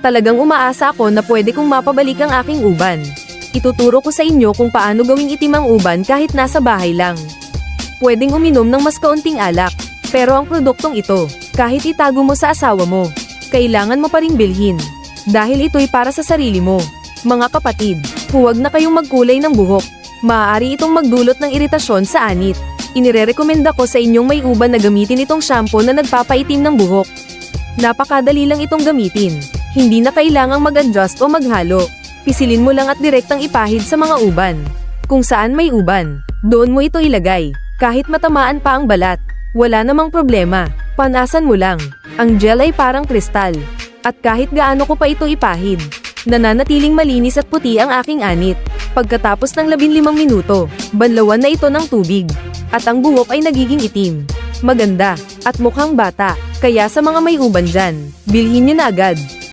Talagang umaasa ako na pwede kong mapabalik ang aking uban. Ituturo ko sa inyo kung paano gawing itim ang uban kahit nasa bahay lang. Pwedeng uminom ng mas kaunting alak, pero ang produktong ito, kahit itago mo sa asawa mo, kailangan mo pa ring bilhin. Dahil ito'y para sa sarili mo. Mga kapatid, huwag na kayong magkulay ng buhok. Maaari itong magdulot ng iritasyon sa anit. Inirerekomenda ko sa inyong may uban na gamitin itong shampoo na nagpapaitim ng buhok. Napakadali lang itong gamitin. Hindi na kailangang mag-adjust o maghalo. Pisilin mo lang at direktang ipahid sa mga uban. Kung saan may uban, doon mo ito ilagay. Kahit matamaan pa ang balat, wala namang problema. Panasan mo lang. Ang gel ay parang kristal. At kahit gaano ko pa ito ipahid, nananatiling malinis at puti ang aking anit. Pagkatapos ng 15 minuto, banlawan na ito ng tubig. At ang buhok ay nagiging itim. Maganda, at mukhang bata. Kaya sa mga may uban dyan, bilhin nyo na agad.